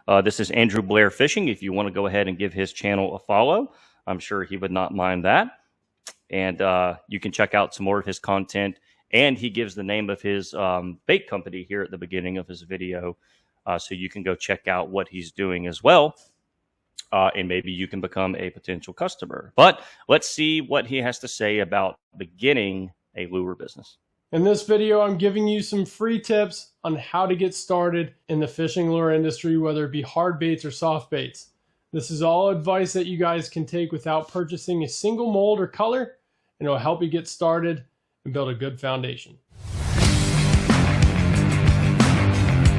This is Andrew Blair Fishing. If you want to go ahead and give his channel a follow, I'm sure he would not mind that. And you can check out some more of his content. And he gives the name of his bait company here at the beginning of his video. So you can go check out what he's doing as well. And maybe you can become a potential customer. But let's see what he has to say about beginning a lure business. In this video, I'm giving you some free tips on how to get started in the fishing lure industry, whether it be hard baits or soft baits. This is all advice that you guys can take without purchasing a single mold or color, and it'll help you get started and build a good foundation.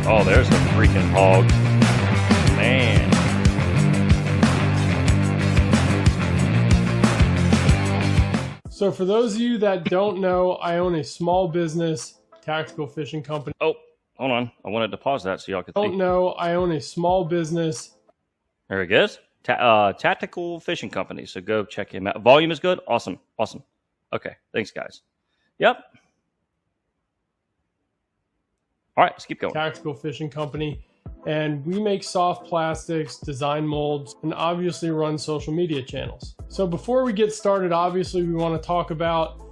Oh, there's a freaking hog. Man. So for those of you that don't know, I own a small business tactical fishing company. Oh, hold on. I wanted to pause that so y'all could see. Don't know, I own a small business. There it goes. Tactical fishing company. So go check him out. Volume is good. Awesome. Awesome. Okay. Thanks, guys. Yep. All right. Let's keep going. Tactical fishing company. And we make soft plastics, design molds, and obviously run social media channels. So before we get started, obviously we want to talk about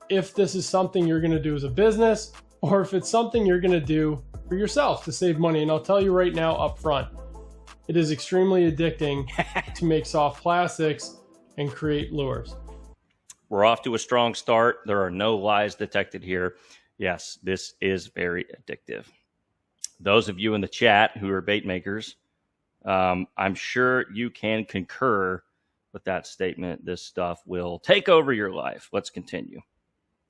if this is something you're going to do as a business or if it's something you're going to do for yourself to save money. And I'll tell you right now up front, it is extremely addicting to make soft plastics and create lures. We're off to a strong start. There are no lies detected here. Yes, this is very addictive. Those of you in the chat who are bait makers, I'm sure you can concur with that statement. This stuff will take over your life. Let's continue.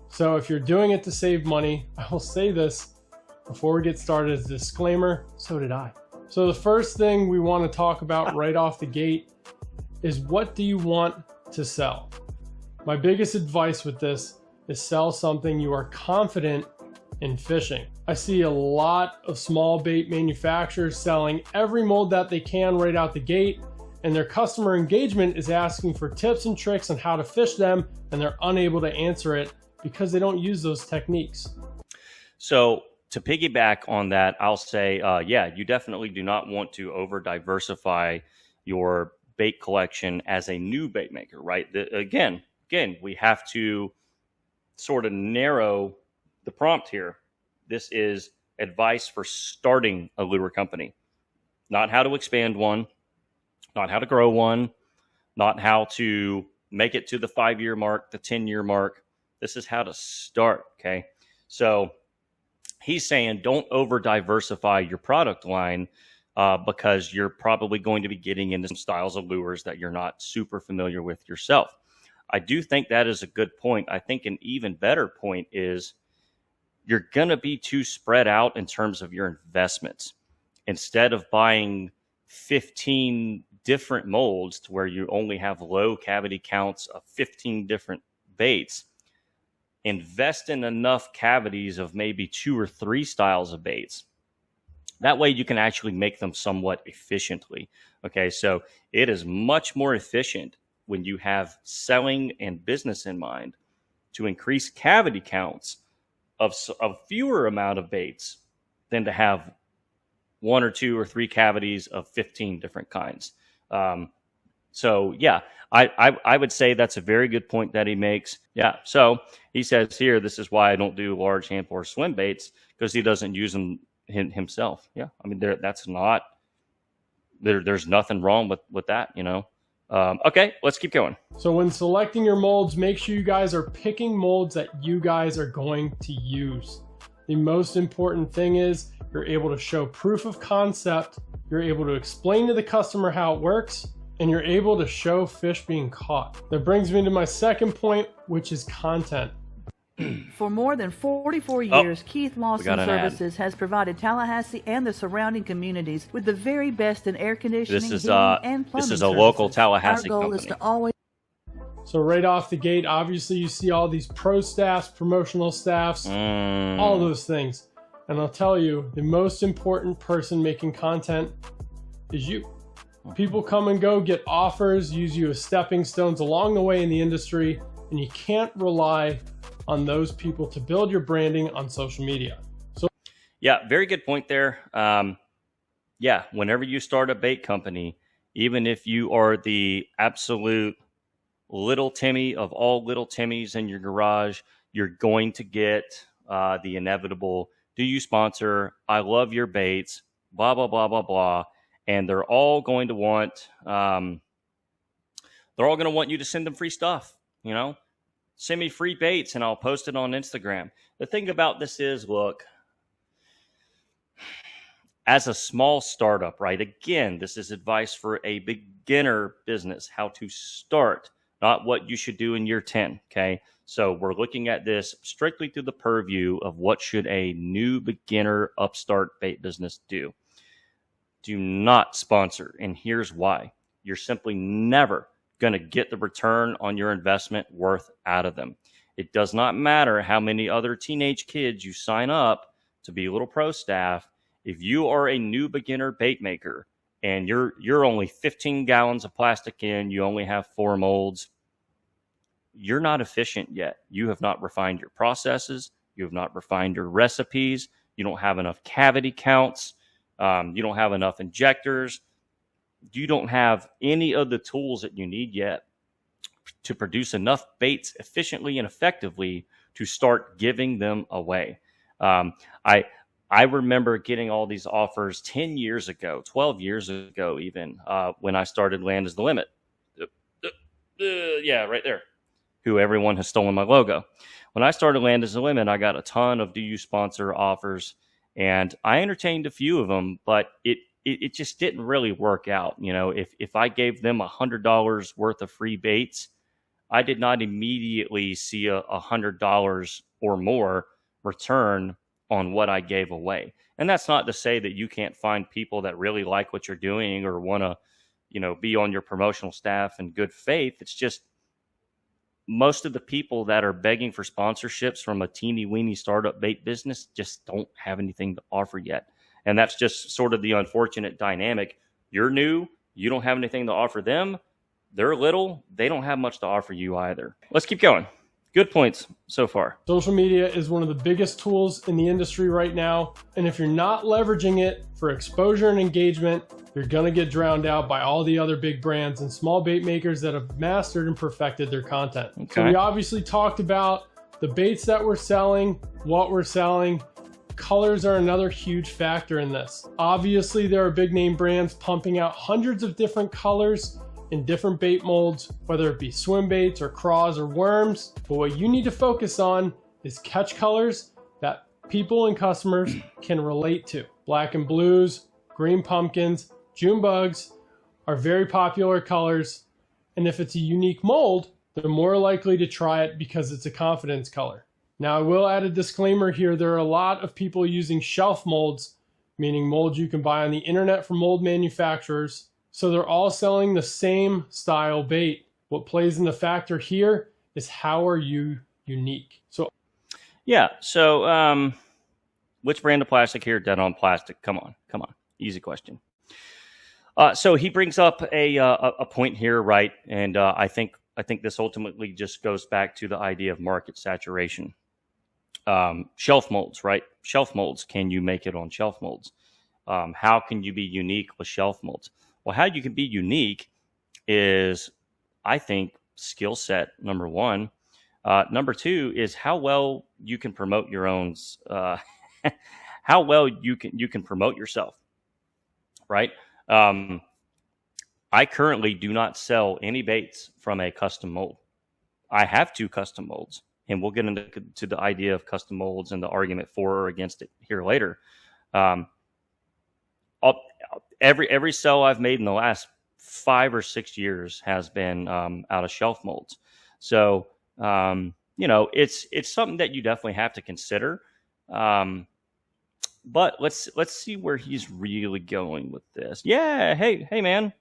So if you're doing it to save money, I will say this before we get started as a disclaimer, so did I. So the first thing we want to talk about right off the gate is, what do you want to sell? My biggest advice with this is sell something you are confident in fishing. I see a lot of small bait manufacturers selling every mold that they can right out the gate, and their customer engagement is asking for tips and tricks on how to fish them, and they're unable to answer it because they don't use those techniques. So to piggyback on that, I'll say, yeah, you definitely do not want to over diversify your bait collection as a new bait maker, right? Again, we have to sort of narrow the prompt here. This is advice for starting a lure company, not how to expand one, not how to grow one, not how to make it to the 5-year mark, the 10-year mark. This is how to start. Okay. So he's saying don't over diversify your product line because you're probably going to be getting into some styles of lures that you're not super familiar with yourself. I do think that is a good point. I think an even better point is you're going to be too spread out in terms of your investments. Instead of buying 15 different molds to where you only have low cavity counts of 15 different baits, invest in enough cavities of maybe 2 or 3 styles of baits. That way you can actually make them somewhat efficiently. Okay, so it is much more efficient when you have selling and business in mind to increase cavity counts of fewer amount of baits than to have 1 or 2 or 3 cavities of 15 different kinds. So yeah, I would say that's a very good point that he makes. Yeah. So he says here, this is why I don't do large hand or swim baits, because he doesn't use them himself. Yeah. I mean, there's nothing wrong with that, you know? Okay, let's keep going. So when selecting your molds, make sure you guys are picking molds that you guys are going to use. The most important thing is you're able to show proof of concept, you're able to explain to the customer how it works, and you're able to show fish being caught. That brings me to my second point, which is content. For more than 44 years, Keith Lawson Services has provided Tallahassee and the surrounding communities with the very best in air conditioning, heating, and plumbing This is a local Tallahassee company. Our goal company. is to always... So right off the gate, obviously you see all these pro staffs, promotional staffs, all those things. And I'll tell you, the most important person making content is you. People come and go, get offers, use you as stepping stones along the way in the industry, and you can't rely on those people to build your branding on social media. So yeah, very good point there. yeah, whenever you start a bait company, even if you are the absolute little Timmy of all little Timmys in your garage, you're going to get the inevitable, do you sponsor? I love your baits, blah, blah, blah, blah, blah. And they're all going to want, you to send them free stuff, send me free baits and I'll post it on Instagram. The thing about this is, look, as a small startup, right? Again, this is advice for a beginner business, how to start, not what you should do in year 10, okay? So we're looking at this strictly through the purview of what should a new beginner upstart bait business do. Do not sponsor, and here's why. You're simply never going to get the return on your investment worth out of them. It does not matter how many other teenage kids you sign up to be little pro staff. If you are a new beginner bait maker and you're only 15 gallons of plastic in, you only have 4 molds, you're not efficient yet. You have not refined your processes. You have not refined your recipes. You don't have enough cavity counts. You don't have enough injectors. You don't have any of the tools that you need yet to produce enough baits efficiently and effectively to start giving them away. I remember getting all these offers 10 years ago, 12 years ago even, when I started Land is the Limit. Yeah, right there. Who everyone has stolen my logo. When I started Land is the Limit, I got a ton of do you sponsor offers, and I entertained a few of them, but it just didn't really work out. If I gave them $100 worth of free baits, I did not immediately see $100 or more return on what I gave away. And that's not to say that you can't find people that really like what you're doing or want to, be on your promotional staff in good faith. It's just most of the people that are begging for sponsorships from a teeny weeny startup bait business just don't have anything to offer yet. And that's just sort of the unfortunate dynamic. You're new, you don't have anything to offer them. They're little, they don't have much to offer you either. Let's keep going. Good points so far. Social media is one of the biggest tools in the industry right now. And if you're not leveraging it for exposure and engagement, you're going to get drowned out by all the other big brands and small bait makers that have mastered and perfected their content. Okay. So we obviously talked about the baits that we're selling, what we're selling. Colors are another huge factor in this. Obviously, there are big name brands pumping out hundreds of different colors in different bait molds, whether it be swim baits or craws or worms. But what you need to focus on is catch colors that people and customers can relate to. Black and blues, green pumpkins, June bugs are very popular colors. And if it's a unique mold, they're more likely to try it because it's a confidence color. Now, I will add a disclaimer here. There are a lot of people using shelf molds, meaning molds you can buy on the internet from mold manufacturers. So they're all selling the same style bait. What plays in the factor here is how are you unique? So which brand of plastic here? Dead on plastic. Come on. Easy question. So he brings up a point here, right? And I think this ultimately just goes back to the idea of market saturation. Shelf molds, right? Shelf molds. Can you make it on shelf molds? How can you be unique with shelf molds? Well, how you can be unique is, I think, skill set, number one. Number two is how well you can promote your own, how well you can promote yourself, right? I currently do not sell any baits from a custom mold. I have 2 custom molds, and we'll get into the idea of custom molds and the argument for or against it here later. Every sell I've made in the last 5 or 6 years has been out of shelf molds. So, it's something that you definitely have to consider. But let's see where he's really going with this. Yeah, hey man.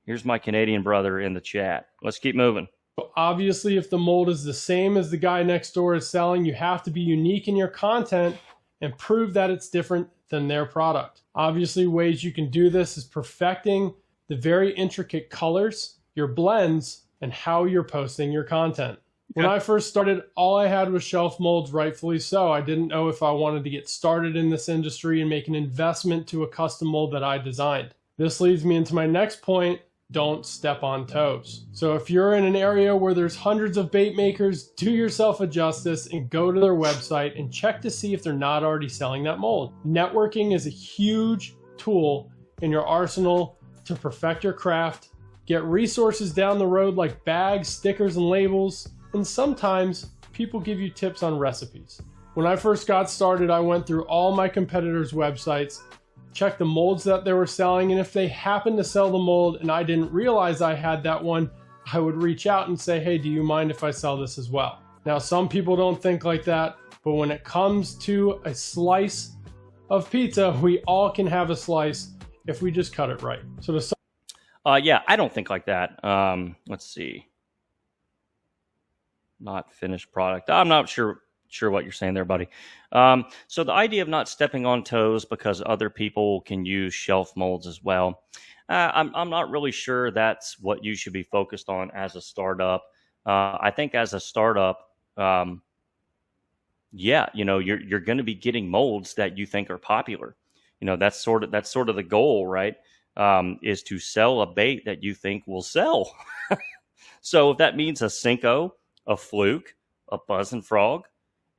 Here's my Canadian brother in the chat. Let's keep moving. Obviously, if the mold is the same as the guy next door is selling, you have to be unique in your content and prove that it's different than their product. Obviously, ways you can do this is perfecting the very intricate colors, your blends, and how you're posting your content. When I first started, all I had was shelf molds, rightfully so. I didn't know if I wanted to get started in this industry and make an investment to a custom mold that I designed. This leads me into my next point: don't step on toes. So if you're in an area where there's hundreds of bait makers, do yourself a justice and go to their website and check to see if they're not already selling that mold. Networking is a huge tool in your arsenal to perfect your craft, get resources down the road like bags, stickers, and labels, and sometimes people give you tips on recipes. When I first got started, I went through all my competitors' websites, check the molds that they were selling, and if they happened to sell the mold and I didn't realize I had that one, I would reach out and say, hey, do you mind if I sell this as well? Now, some people don't think like that, but when it comes to a slice of pizza, we all can have a slice if we just cut it right. So yeah, I don't think like that. Let's see. Not finished product. I'm not sure what you're saying there, buddy. So the idea of not stepping on toes because other people can use shelf molds as well. I'm not really sure that's what you should be focused on as a startup. I think as a startup, yeah, you're going to be getting molds that you think are popular. That's sort of the goal, right? Is to sell a bait that you think will sell. So if that means a Cinco, a Fluke, a Buzz and Frog,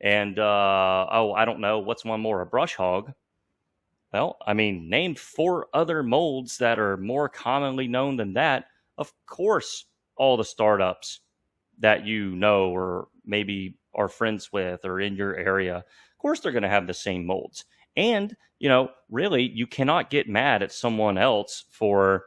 and I don't know, what's one more, a Brush Hog? Well, I mean, name 4 other molds that are more commonly known than that. Of course, all the startups that or maybe are friends with or in your area, of course they're going to have the same molds. And, really, you cannot get mad at someone else for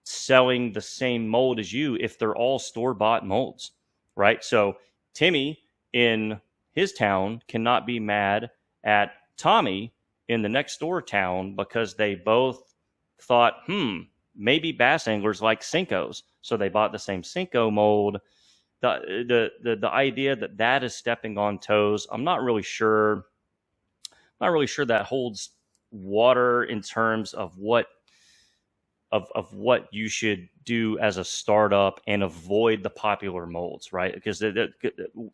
selling the same mold as you if they're all store-bought molds, right? So Timmy in his town cannot be mad at Tommy in the next door town because they both thought, maybe bass anglers like Cincos, so they bought the same Cinco mold. The idea that is stepping on toes, I'm not really sure that holds water in terms of what you should do as a startup and avoid the popular molds, right? Because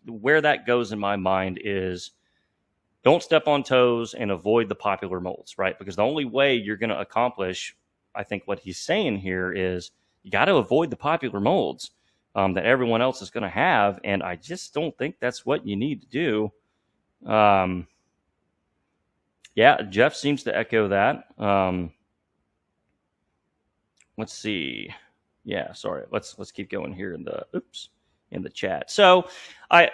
where that goes in my mind is don't step on toes and avoid the popular molds, right? Because the only way you're going to accomplish, I think what he's saying here is you got to avoid the popular molds that everyone else is going to have. And I just don't think that's what you need to do. Yeah, Jeff seems to echo that. Let's see. Yeah, sorry. Let's keep going here in the chat. So I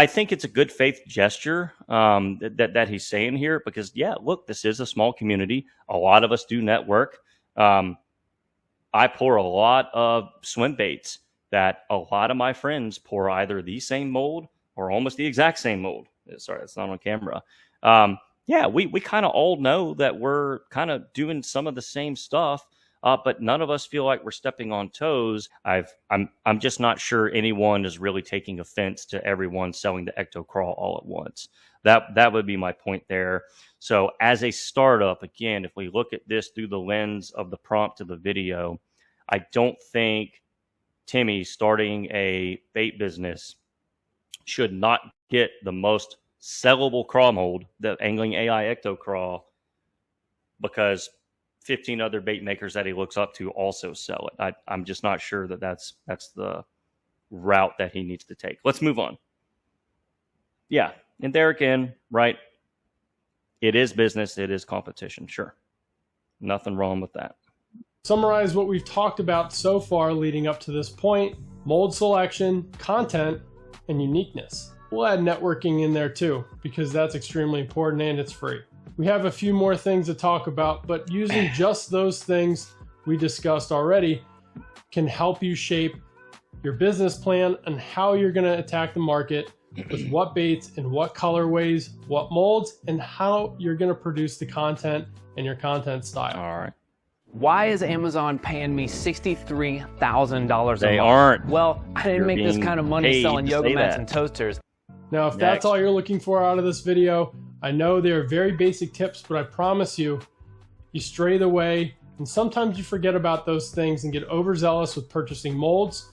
think it's a good faith gesture that he's saying here because, yeah, look, this is a small community. A lot of us do network. I pour a lot of swim baits that a lot of my friends pour either the same mold or almost the exact same mold. Sorry, that's not on camera. Yeah, we kind of all know that we're kind of doing some of the same stuff, but none of us feel like we're stepping on toes. I'm just not sure anyone is really taking offense to everyone selling the Ecto Crawl all at once. That would be my point there. So as a startup, again, if we look at this through the lens of the prompt to the video, I don't think Timmy starting a bait business should not get the most sellable crawl mold, the Angling AI Ecto Crawl, because 15 other bait makers that he looks up to also sell it. I'm just not sure that's the route that he needs to take. Let's move on. Yeah, and there again, right, it is business, it is competition, sure. Nothing wrong with that. Summarize what we've talked about so far leading up to this point: mold selection, content, and uniqueness. We'll add networking in there too, because that's extremely important and it's free. We have a few more things to talk about, but using just those things we discussed already can help you shape your business plan and how you're going to attack the market with what baits and what colorways, what molds, and how you're going to produce the content and your content style. All right. Why is Amazon paying me $63,000 a month? They aren't. Well, I didn't make this kind of money selling yoga mats and toasters. Now, if that's all you're looking for out of this video, I know they're very basic tips, but I promise you, you stray the way, and sometimes you forget about those things and get overzealous with purchasing molds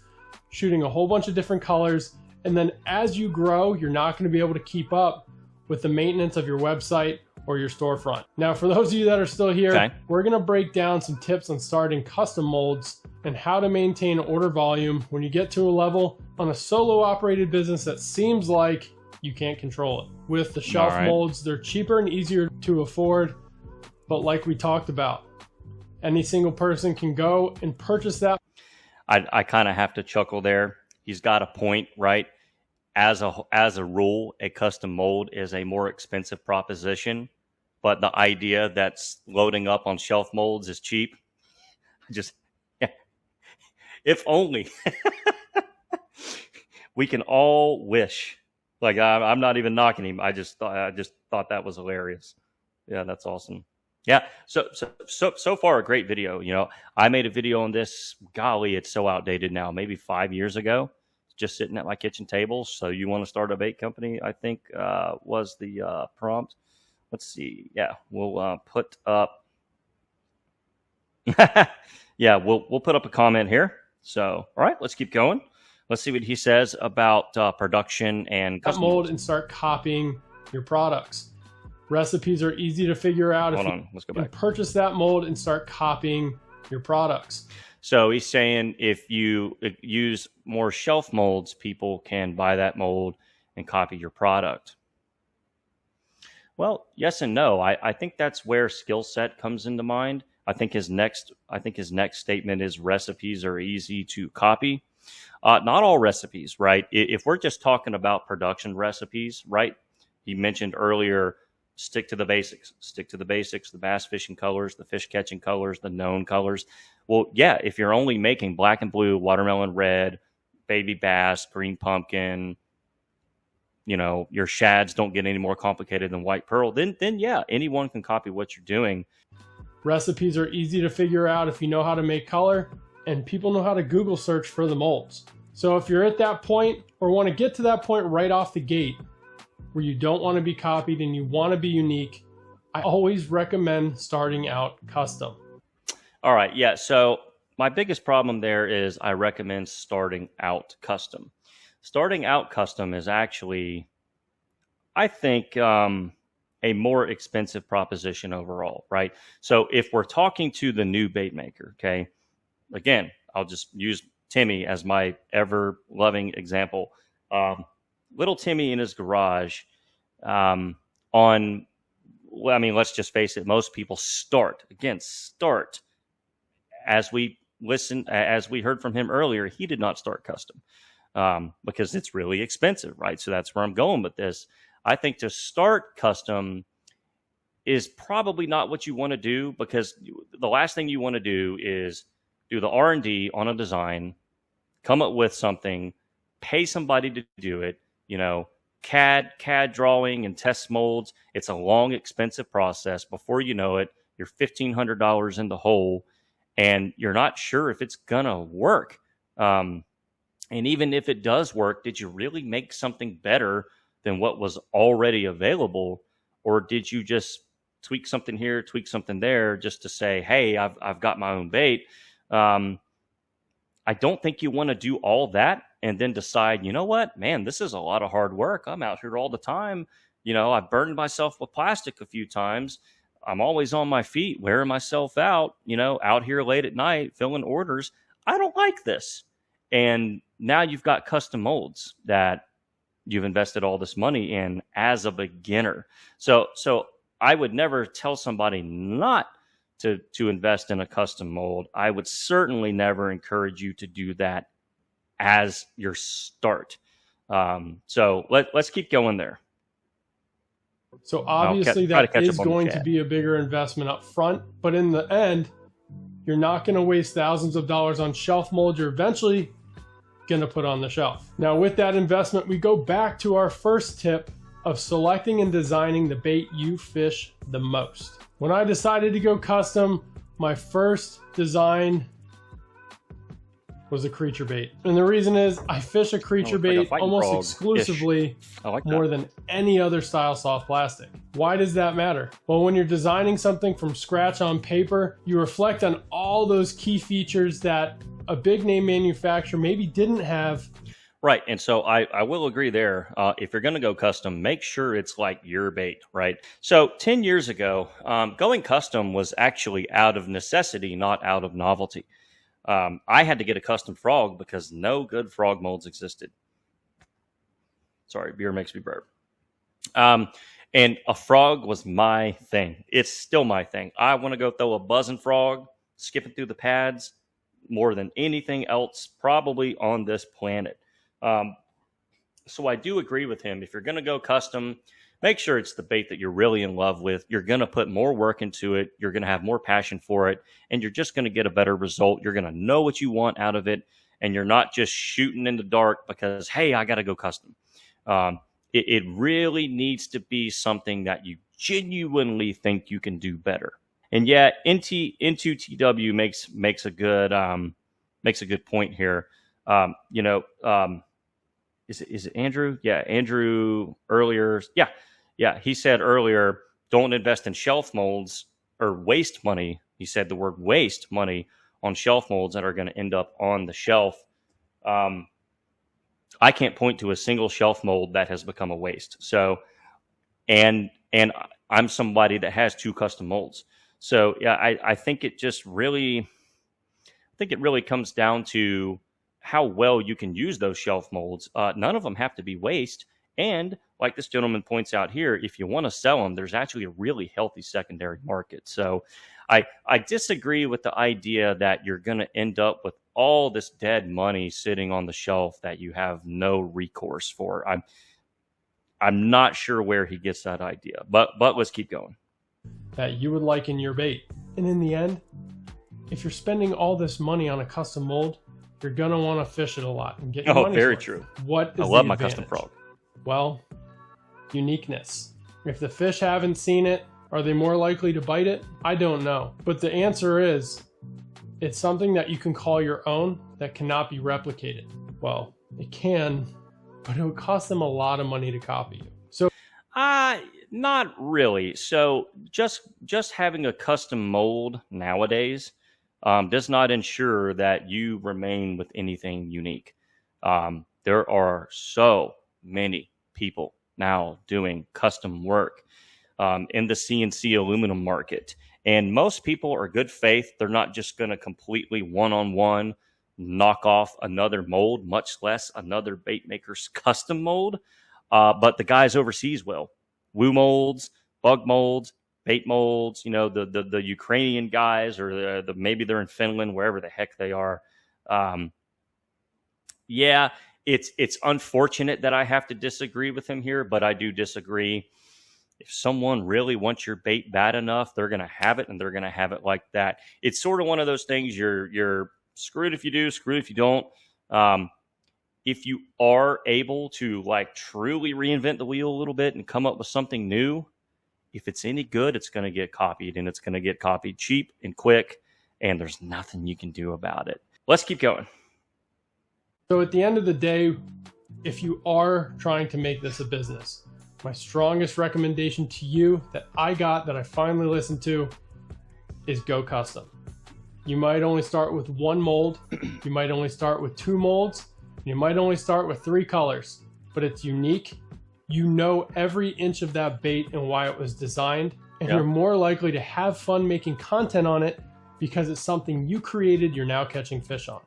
shooting a whole bunch of different colors. And then as you grow, you're not going to be able to keep up with the maintenance of your website or your storefront. Now, for those of you that are still here, we're going to break down some tips on starting custom molds and how to maintain order volume when you get to a level on a solo operated business that seems like you can't control it. With the shelf molds, they're cheaper and easier to afford, but like we talked about, any single person can go and purchase that. I kind of have to chuckle there. He's got a point, right? As a rule, a custom mold is a more expensive proposition, but the idea that's loading up on shelf molds is cheap. Just, if only we can all wish. Like I'm not even knocking him. I just thought that was hilarious. Yeah, that's awesome. Yeah. So far a great video. You know, I made a video on this. Golly, it's so outdated now. Maybe 5 years ago. Just sitting at my kitchen table. So you want to start a bait company? I think was the prompt. Let's see. Yeah, we'll put up. Yeah, we'll put up a comment here. So all right, let's keep going. Let's see what he says about production and custom mold and start copying your products. Recipes are easy to figure out. Hold on, let's go back. Purchase that mold and start copying your products. So he's saying if you use more shelf molds, people can buy that mold and copy your product. Well, yes and no. I think that's where skill set comes into mind. I think his next statement is recipes are easy to copy. Not all recipes, right? If we're just talking about production recipes, right? He mentioned earlier, stick to the basics, the bass fishing colors, the fish catching colors, the known colors. Well, yeah, if you're only making black and blue, watermelon red, baby bass, green pumpkin, you know, your shads don't get any more complicated than white pearl, then yeah, anyone can copy what you're doing. Recipes are easy to figure out if you know how to make color, and people know how to Google search for the molds. So if you're at that point or want to get to that point right off the gate where you don't want to be copied and you want to be unique, I always recommend starting out custom. All right. Yeah. So my biggest problem there is I recommend starting out custom. Starting out custom is actually, I think, a more expensive proposition overall, right? So if we're talking to the new bait maker, okay, again, I'll just use Timmy as my ever-loving example. Little Timmy in his garage let's just face it, most people start. As we heard from him earlier, he did not start custom because it's really expensive, right? So that's where I'm going with this. I think to start custom is probably not what you want to do, because the last thing you want to do is do the R&D on a design, come up with something, pay somebody to do it, you know, CAD drawing and test molds. It's a long, expensive process. Before you know it, you're $1,500 in the hole and you're not sure if it's going to work. And even if it does work, did you really make something better than what was already available? Or did you just tweak something here, tweak something there just to say, hey, I've got my own bait? I don't think you want to do all that and then decide, you know what, man, this is a lot of hard work. I'm out here all the time. You know, I've burned myself with plastic a few times. I'm always on my feet, wearing myself out, you know, out here late at night, filling orders. I don't like this. And now you've got custom molds that you've invested all this money in as a beginner. So I would never tell somebody not to invest in a custom mold. I would certainly never encourage you to do that as your start. So let's keep going there. So obviously that is going to be a bigger investment up front, but in the end, you're not going to waste thousands of dollars on shelf mold you're eventually going to put on the shelf. Now with that investment, we go back to our first tip of selecting and designing the bait you fish the most. When I decided to go custom, my first design was a creature bait. And the reason is I fish a creature bait almost exclusively more than any other style soft plastic. Why does that matter? Well, when you're designing something from scratch on paper, you reflect on all those key features that a big name manufacturer maybe didn't have. Right. And so I will agree there. If you're going to go custom, make sure it's like your bait, right? So 10 years ago, going custom was actually out of necessity, not out of novelty. I had to get a custom frog because no good frog molds existed. Sorry, beer makes me burp. And a frog was my thing. It's still my thing. I want to go throw a buzzing frog, skipping through the pads more than anything else probably on this planet. So I do agree with him. If you're going to go custom, make sure it's the bait that you're really in love with. You're going to put more work into it. You're going to have more passion for it, and you're just going to get a better result. You're going to know what you want out of it, and you're not just shooting in the dark because, hey, I got to go custom. It really needs to be something that you genuinely think you can do better. And yeah, into TW makes a good point here. Is it Andrew? Yeah, Andrew earlier. Yeah. He said earlier, don't invest in shelf molds or waste money. He said the word waste money on shelf molds that are going to end up on the shelf. I can't point to a single shelf mold that has become a waste. So, and I'm somebody that has 2 custom molds. So yeah, I think it really comes down to how well you can use those shelf molds. None of them have to be waste. And like this gentleman points out here, if you want to sell them, there's actually a really healthy secondary market. So I disagree with the idea that you're going to end up with all this dead money sitting on the shelf that you have no recourse for. I'm not sure where he gets that idea, but let's keep going. That you would like in your bait. And in the end, if you're spending all this money on a custom mold, you're going to want to fish it a lot and get your money's very worth. true. What is I love the my advantage? custom frog. Well, uniqueness. If the fish haven't seen it, are they more likely to bite it? I don't know. But the answer is, it's something that you can call your own that cannot be replicated. Well, it can, but it would cost them a lot of money to copy you. So, not really. So just having a custom mold nowadays does not ensure that you remain with anything unique. There are so many people now doing custom work in the CNC aluminum market. And most people are good faith. They're not just going to completely one-on-one knock off another mold, much less another bait maker's custom mold. But the guys overseas will. Woo molds, bug molds, bait molds, the Ukrainian guys, or maybe they're in Finland, wherever the heck they are. Yeah, it's unfortunate that I have to disagree with him here, but I do disagree. If someone really wants your bait bad enough, they're going to have it, and they're going to have it like that. It's sort of one of those things. You're screwed if you do, screwed if you don't. If you are able to truly reinvent the wheel a little bit and come up with something new, if it's any good, it's going to get copied, and it's going to get copied cheap and quick, and there's nothing you can do about it. Let's keep going. So at the end of the day, if you are trying to make this a business, my strongest recommendation to you that I finally listened to is go custom. You might only start with 1 mold. You might only start with 2 molds. You might only start with 3 colors, but it's unique. You know every inch of that bait and why it was designed, and you're more likely to have fun making content on it because it's something you created, you're now catching fish on.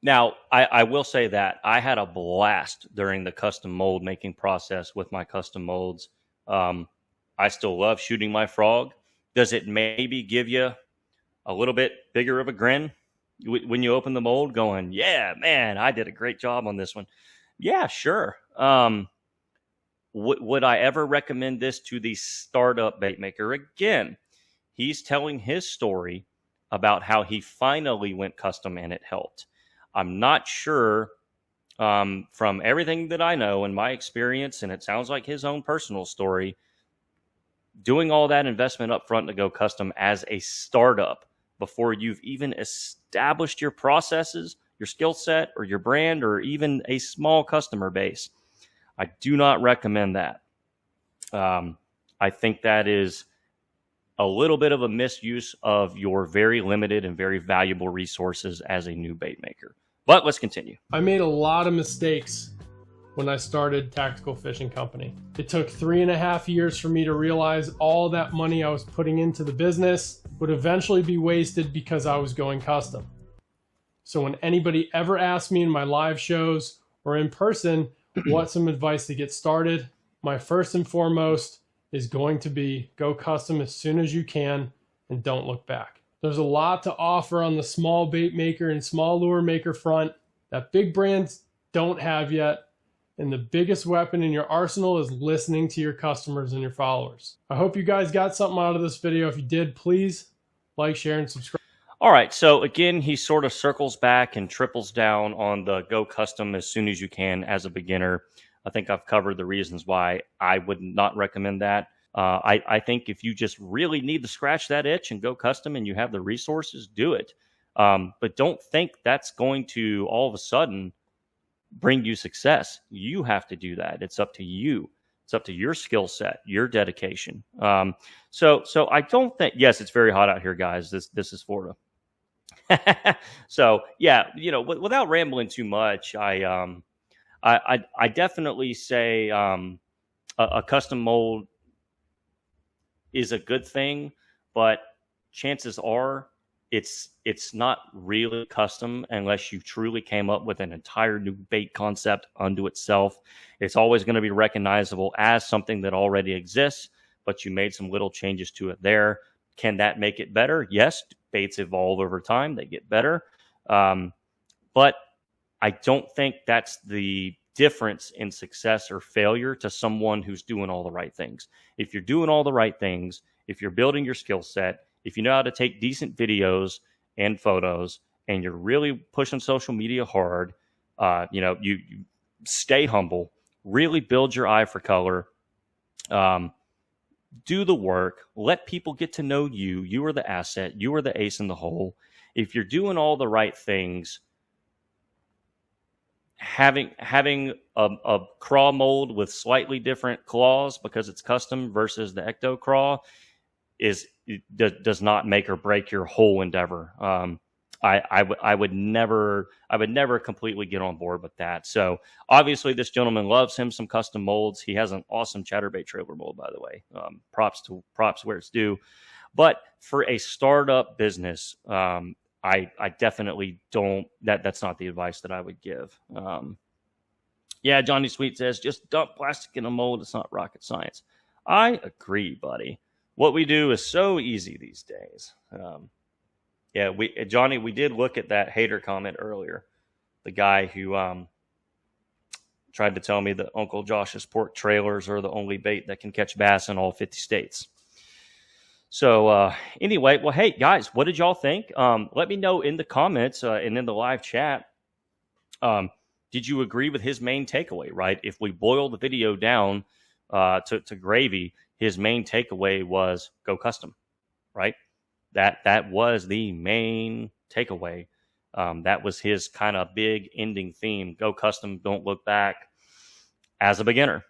Now, I will say that I had a blast during the custom mold making process with my custom molds. I still love shooting my frog. Does it maybe give you a little bit bigger of a grin when you open the mold going, yeah, man, I did a great job on this one? Yeah, sure. Would I ever recommend this to the startup bait maker? Again, he's telling his story about how he finally went custom and it helped. I'm not sure from everything that I know and my experience, and it sounds like his own personal story, doing all that investment up front to go custom as a startup before you've even established your processes, your skill set, or your brand, or even a small customer base. I do not recommend that. I think that is a little bit of a misuse of your very limited and very valuable resources as a new bait maker. But let's continue. I made a lot of mistakes when I started Tactical Fishing Company. It took 3.5 years for me to realize all that money I was putting into the business would eventually be wasted because I was going custom. So when anybody ever asks me in my live shows or in person, what's some advice to get started, my first and foremost is going to be go custom as soon as you can and don't look back. There's a lot to offer on the small bait maker and small lure maker front that big brands don't have yet. And the biggest weapon in your arsenal is listening to your customers and your followers. I hope you guys got something out of this video. If you did, please like, share, and subscribe. All right, so again, he sort of circles back and triples down on the go custom as soon as you can as a beginner. I think I've covered the reasons why I would not recommend that. I think if you just really need to scratch that itch and go custom and you have the resources, do it. But don't think that's going to all of a sudden bring you success. You have to do that. It's up to you. It's up to your skill set, your dedication. So I don't think, yes, it's very hot out here, guys. This is Florida. So yeah, without rambling too much, I definitely say a custom mold is a good thing, but chances are it's not really custom unless you truly came up with an entire new bait concept unto itself. It's always going to be recognizable as something that already exists, but you made some little changes to it there. Can that make it better? Yes, baits evolve over time. They get better. But I don't think that's the difference in success or failure to someone who's doing all the right things. If you're doing all the right things, if you're building your skill set, if you know how to take decent videos and photos, and you're really pushing social media hard, you stay humble, really build your eye for color, do the work, let people get to know you. You are the asset. You are the ace in the hole. If you're doing all the right things, having a craw mold with slightly different claws because it's custom versus the ecto craw does not make or break your whole endeavor. I would never completely get on board with that. So obviously this gentleman loves him some custom molds. He has an awesome chatterbait trailer mold, by the way. Props where it's due. But for a startup business, I definitely don't. That's not the advice that I would give. Yeah, Johnny Sweet says just dump plastic in a mold. It's not rocket science. I agree, buddy. What we do is so easy these days. Yeah, Johnny, we did look at that hater comment earlier. The guy who tried to tell me that Uncle Josh's pork trailers are the only bait that can catch bass in all 50 states. So anyway, well, hey, guys, what did y'all think? Let me know in the comments and in the live chat. Did you agree with his main takeaway, right? If we boil the video down to gravy, his main takeaway was go custom, right? That was the main takeaway. That was his kind of big ending theme. Go custom, don't look back as a beginner.